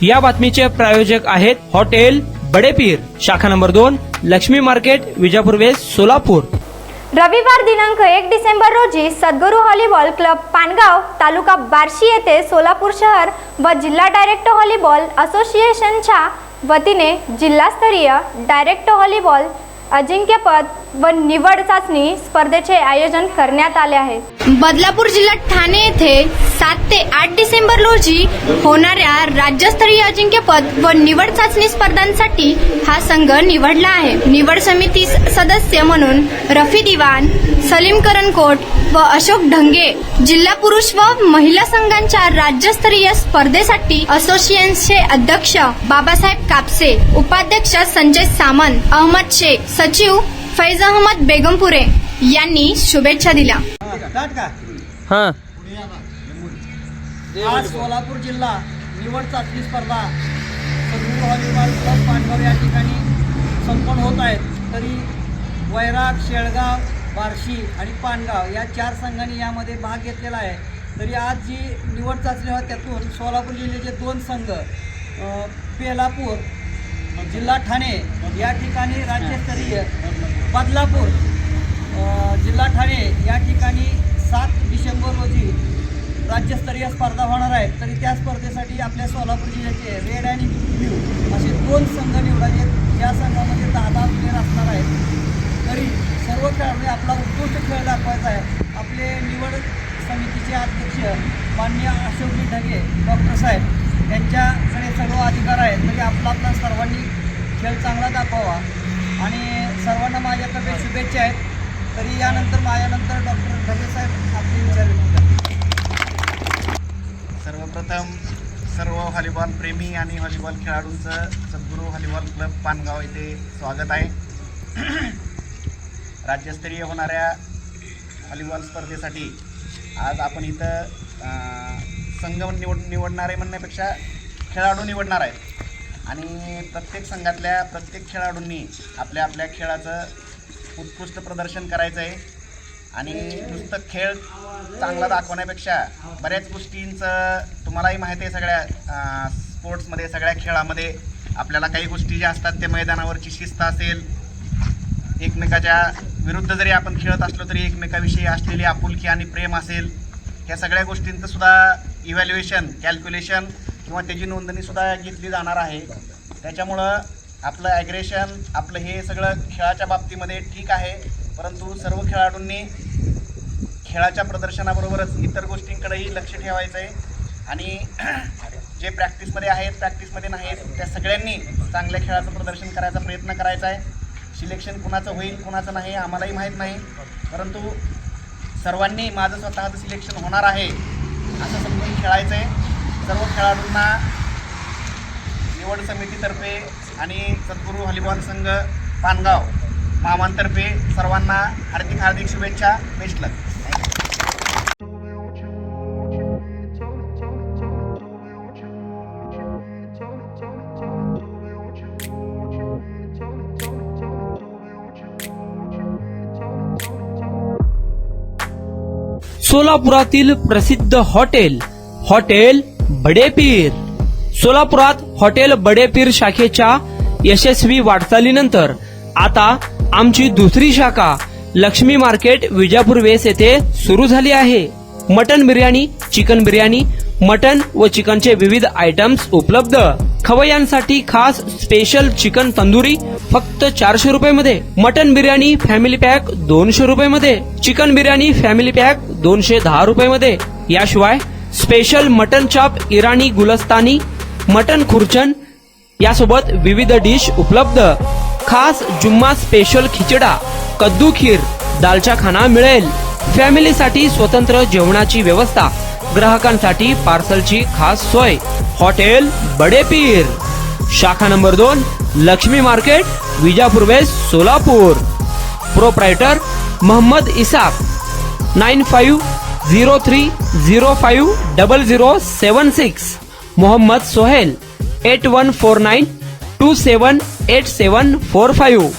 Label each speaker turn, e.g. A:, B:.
A: या बातमीचे प्रायोजक आहेत हॉटेल बडेपीर, शाखा number 2, Laxmi market, Vijapur west, Solapur.
B: रविवार दिनांक 1 डिसेंबर रोजी सद्गुरू व्हॉलीबॉल क्लब पानगाव, तालुका बार्शी येथे सोलापूर शहर व जिल्हा डायरेक्ट व्हॉलीबॉल असोसिएशनच्या वतीने जिल्हास्तरीय डायरेक्ट व्हॉलीबॉल अजिंक्यपद व निवड चाचणी स्पर्धेचे आयोजन करण्यात आले आहे।
C: बदलापूर जिल्ह्यात ठाणे येथे 7 ते 8 डिसेंबर रोजी होणाऱ्या राज्यस्तरीय अजिंक्यपद व निवड चाचणी स्पर्धांसाठी हा संघ निवडला आहे। निवड समिती सदस्य म्हणून रफी दिवान, सलीम करनकोट व अशोक ढंगे, जिल्हा पुरुष व महिला संघांच्या राज्यस्तरीय स्पर्धेसाठी असोसिएशनचे अध्यक्ष बाबासाहेब कापसे, उपाध्यक्ष संजय सामंत, अहमद शेख, सचिव फैज अहमद बेगमपुरे यांनी शुभेच्छा दिल्या।
D: आज सोलापूर जिल्हा निवड चाचणी स्पर्धा सद्गुरू व्हॉलीबॉल क्लब पानगाव या ठिकाणी संपन्न होत आहेत। तरी वैराग, शेळगाव, बार्शी आणि पानगाव या 4 संघांनी यामध्ये भाग घेतलेला आहे। तरी आज जी निवड चाचणी होती त्यातून सोलापूर जिल्ह्याचे 2 संघ बेलापूर जिल्हा ठाणे या ठिकाणी राज्यस्तरीय, बदलापूर जिल्हा ठाणे या ठिकाणी 7 डिसेंबर रोजी राज्यस्तरीय स्पर्धा होणार आहेत। तरी त्या स्पर्धेसाठी आपल्या सोलापूर जिल्ह्याचे रेड आणि ब्ल्यू असे 2 संघ निवडायचे आहेत। या संघामध्ये 10-10 प्लेयर असणार आहेत। तरी सर्व खेळाडूंनी आपला उत्कृष्ट खेळ दाखवायचा आहे। आपले निवड समितीचे अध्यक्ष माननीय अशोकजी ढगे डॉक्टर साहेब यांच्याकडे सर्व अधिकार आहेत। तरी आपला सर्वांनी खेळ चांगला दाखवावा आणि सर्वांना माझ्याकडे शुभेच्छा आहेत। तरी यानंतर माझ्यानंतर डॉक्टर ढगे साहेब आपले विचार व्यक्त करतील।
E: सर्वप्रथम सर्व व्हॉलीबॉल प्रेमी आणि व्हॉलीबॉल खेळाडूंचं सद्गुरू व्हॉलीबॉल क्लब पानगाव येथे स्वागत आहे। राज्यस्तरीय होणाऱ्या व्हॉलीबॉल स्पर्धेसाठी आज आपण इथं संघ निवडणारे म्हणण्यापेक्षा खेळाडू निवडणार आहेत आणि प्रत्येक संघातल्या प्रत्येक खेळाडूंनी आपल्या आपल्या खेळाचं उत्कृष्ट प्रदर्शन करायचं आहे आणि नुसतं खेळ चांगला दाखवण्यापेक्षा बऱ्याच गोष्टींचं तुम्हालाही माहिती आहे। सगळ्या स्पोर्ट्समध्ये, सगळ्या खेळामध्ये आपल्याला काही गोष्टी ज्या असतात ते मैदानावरची शिस्त असेल, एकमेकाच्या विरुद्ध जरी आपण खेळत असलो तरी एकमेकाविषयी असलेली आपुलकी आणि प्रेम असेल, ह्या सगळ्या गोष्टींचं सुद्धा इव्हॅल्युएशन, कॅल्क्युलेशन किंवा त्याची नोंदणीसुद्धा घेतली जाणार आहे। त्याच्यामुळं आपलं ॲग्रेशन, आपलं हे सगळं खेळाच्या बाबतीमध्ये ठीक आहे, परंतु सर्व खेळाडूंनी खेळाच्या प्रदर्शनाबरोबरच इतर गोष्टींकडेही लक्ष ठेवायचं आहे आणि जे प्रॅक्टिसमध्ये आहेत, प्रॅक्टिसमध्ये नाहीत, त्या सगळ्यांनी चांगल्या खेळाचं प्रदर्शन करायचा प्रयत्न करायचा आहे। सिलेक्शन कुणाचं होईल कुणाचं नाही आम्हालाही माहीत नाही, परंतु सर्वांनी माझं स्वतःचं सिलेक्शन होणार आहे असं समजून खेळायचं आहे। सर्व खेळाडूंना निवड समितीतर्फे आणि सद्गुरू व्हॉलीबॉल संघ पानगाव मामांतर्फे सर्वांना हार्दिक शुभेच्छा। बेस्ट लक।
A: सोलापुरातील प्रसिद्ध हॉटेल बडेपीर। सोलापुरात हॉटेल बडेपीर शाखेच्या यशस्वी वाटचालीनंतर आता आमची दुसरी शाखा लक्ष्मी मार्केट, विजापूर वेस्ट येथे सुरू झाली आहे। Mutton biryani, chicken biryani, mutton व चिकनचे विविध आयटम्स उपलब्ध। खवय्यांसाठी खास स्पेशल चिकन तंदुरी फक्त 400 रुपये मध्ये, मटन बिर्याणी फॅमिली पॅक 200 रुपये मध्ये, चिकन बिर्याणी फॅमिली पॅक 210 रुपये मध्ये। याशिवाय स्पेशल मटन चॉप, इराणी गुलस्तानी, मटन खुर्चन यासोबत विविध डिश उपलब्ध। खास जुम्मा स्पेशल खिचडा, कद्दू खीर, दालचा खाना मिळेल। फॅमिलीसाठी स्वतंत्र जेवणाची व्यवस्था, ग्राहकांसाठी पार्सलची खास सोय। हॉटेल बडेपीर, शाखा number 2, Laxmi market, Vijapur west, Solapur. Proprietor Mohammad Isaq, 9503050076। Mohammad Sohail, 8149278745।